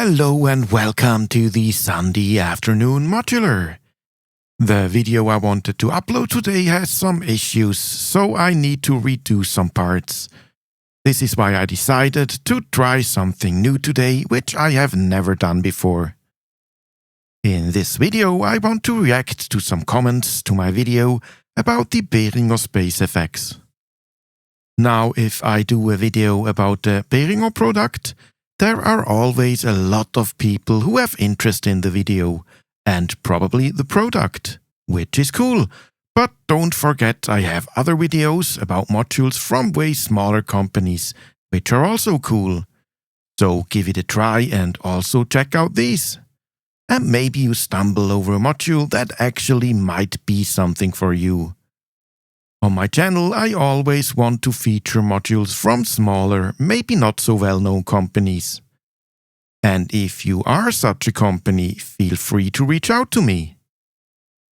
Hello and welcome to the Sunday Afternoon Modular. The video I wanted to upload today has some issues, so I need to redo some parts. This is why I decided to try something new today, which I have never done before. In this video, I want to react to some comments to my video about the Behringer Space FX. Now, if I do a video about the Behringer product, there are always a lot of people who have interest in the video and probably the product, which is cool. But don't forget I have other videos about modules from way smaller companies, which are also cool. So give it a try and also check out these. And maybe you stumble over a module that actually might be something for you. On my channel, I always want to feature modules from smaller, maybe not so well-known companies. And if you are such a company, feel free to reach out to me.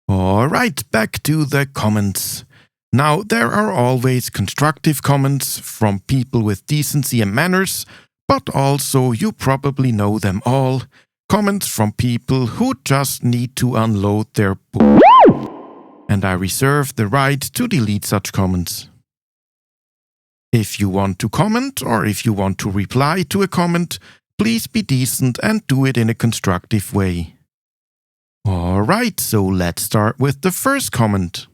Alright, back to the comments. Now, there are always constructive comments from people with decency and manners, but also you probably know them all. Comments from people who just need to unload their book. And I reserve the right to delete such comments. If you want to comment or if you want to reply to a comment, please be decent and do it in a constructive way. Alright, so let's start with the first comment.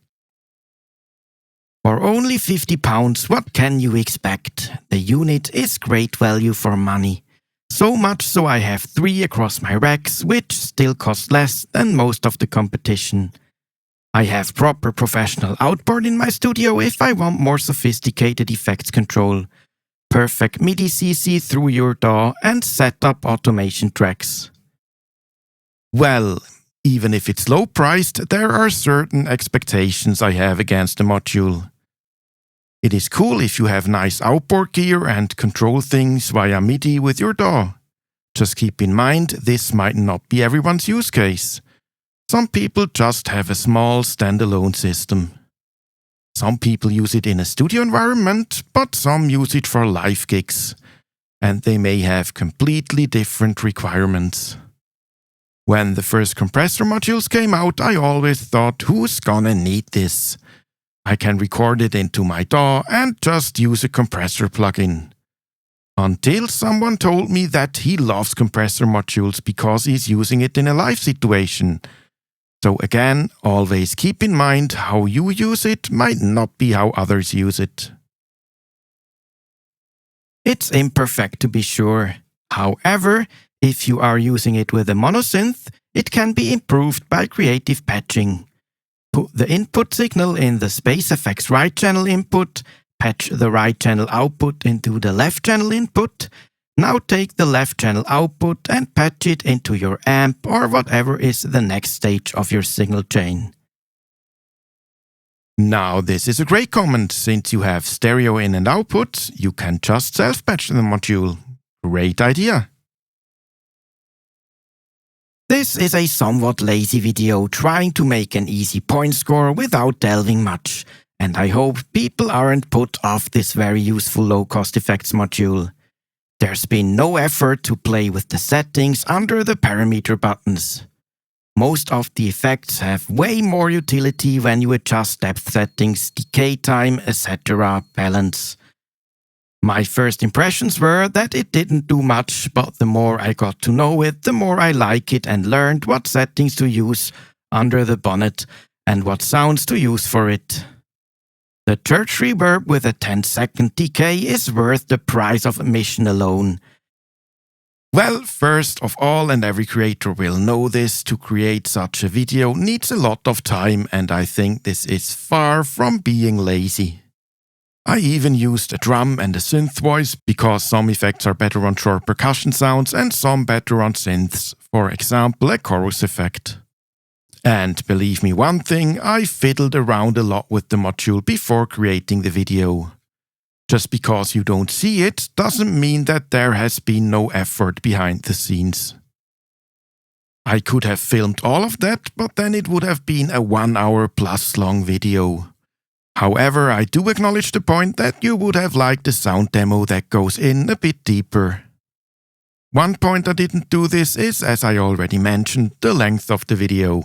For only £50, what can you expect? The unit is great value for money. So much so I have 3 across my racks, which still cost less than most of the competition. I have proper professional outboard in my studio if I want more sophisticated effects control. Perfect MIDI CC through your DAW and setup automation tracks. Well, even if it's low priced, there are certain expectations I have against the module. It is cool if you have nice outboard gear and control things via MIDI with your DAW. Just keep in mind this might not be everyone's use case. Some people just have a small standalone system. Some people use it in a studio environment, but some use it for live gigs, and they may have completely different requirements. When the first compressor modules came out, I always thought, who's gonna need this? I can record it into my DAW and just use a compressor plugin. Until someone told me that he loves compressor modules because he's using it in a live situation. So again, always keep in mind how you use it might not be how others use it. It's imperfect to be sure. However, if you are using it with a monosynth, it can be improved by creative patching. Put the input signal in the Space FX right channel input, patch the right channel output into the left channel input. Now take the left channel output and patch it into your amp or whatever is the next stage of your signal chain. Now this is a great comment. Since you have stereo in and output, you can just self-patch the module. Great idea. This is a somewhat lazy video trying to make an easy point score without delving much, and I hope people aren't put off this very useful low-cost effects module. There's been no effort to play with the settings under the parameter buttons. Most of the effects have way more utility when you adjust depth settings, decay time, etc. balance. My first impressions were that it didn't do much, but the more I got to know it, the more I like it and learned what settings to use under the bonnet and what sounds to use for it. The church reverb with a 10-second decay is worth the price of admission alone. Well, first of all, and every creator will know this, to create such a video needs a lot of time, and I think this is far from being lazy. I even used a drum and a synth voice because some effects are better on short percussion sounds and some better on synths, for example a chorus effect. And believe me one thing, I fiddled around a lot with the module before creating the video. Just because you don't see it doesn't mean that there has been no effort behind the scenes. I could have filmed all of that, but then it would have been a 1 hour plus long video. However, I do acknowledge the point that you would have liked a sound demo that goes in a bit deeper. One point I didn't do this is, as I already mentioned, the length of the video.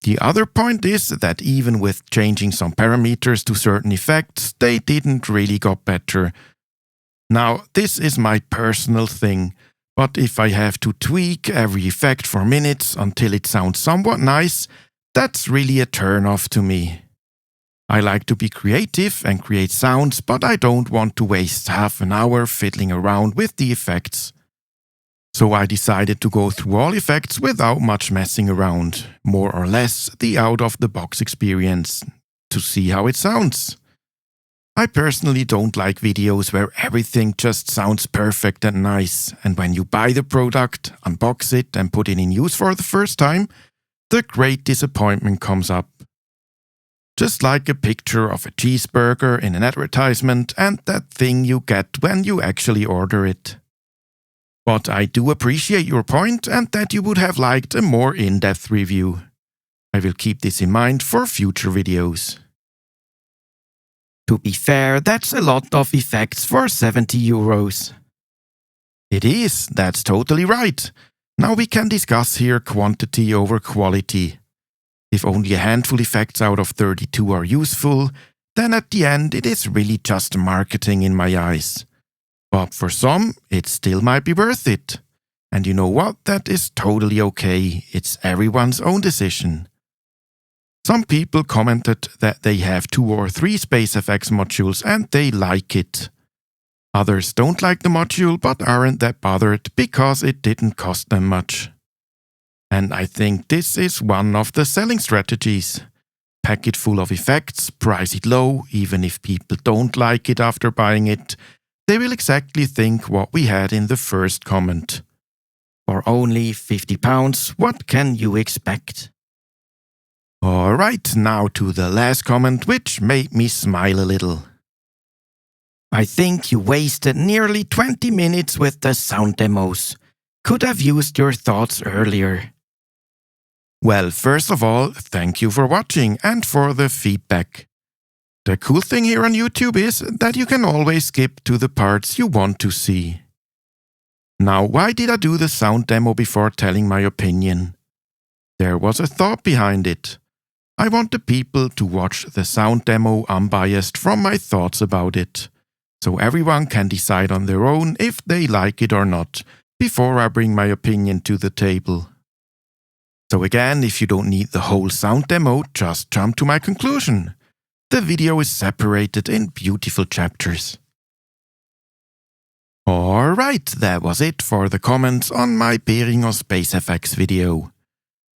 The other point is that even with changing some parameters to certain effects, they didn't really got better. Now, this is my personal thing, but if I have to tweak every effect for minutes until it sounds somewhat nice, that's really a turn-off to me. I like to be creative and create sounds, but I don't want to waste half an hour fiddling around with the effects. So I decided to go through all effects without much messing around, more or less the out-of-the-box experience, to see how it sounds. I personally don't like videos where everything just sounds perfect and nice, and when you buy the product, unbox it and put it in use for the first time, the great disappointment comes up. Just like a picture of a cheeseburger in an advertisement and that thing you get when you actually order it. But I do appreciate your point and that you would have liked a more in-depth review. I will keep this in mind for future videos. To be fair, that's a lot of effects for €70. It is, that's totally right. Now we can discuss here quantity over quality. If only a handful effects out of 32 are useful, then at the end it is really just marketing in my eyes. But for some, it still might be worth it. And you know what? That is totally okay. It's everyone's own decision. Some people commented that they have 2 or 3 Space FX modules and they like it. Others don't like the module but aren't that bothered because it didn't cost them much. And I think this is one of the selling strategies. Pack it full of effects, price it low, even if people don't like it after buying it. They will exactly think what we had in the first comment. For only £50, what can you expect? Alright, now to the last comment, which made me smile a little. I think you wasted nearly 20 minutes with the sound demos. Could have used your thoughts earlier. Well, first of all, thank you for watching and for the feedback. The cool thing here on YouTube is that you can always skip to the parts you want to see. Now, why did I do the sound demo before telling my opinion? There was a thought behind it. I want the people to watch the sound demo unbiased from my thoughts about it, so everyone can decide on their own if they like it or not, before I bring my opinion to the table. So again, if you don't need the whole sound demo, just jump to my conclusion. The video is separated in beautiful chapters. Alright, that was it for the comments on my Behringer Space FX video.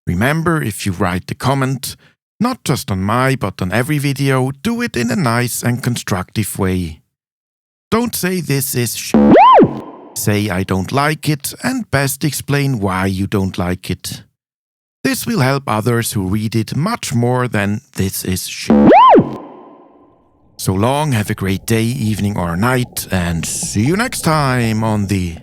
Remember, if you write the comment, not just on my but on every video, do it in a nice and constructive way. Don't say this is say I don't like it and best explain why you don't like it. This will help others who read it much more than this is So long, have a great day, evening or night, and see you next time on the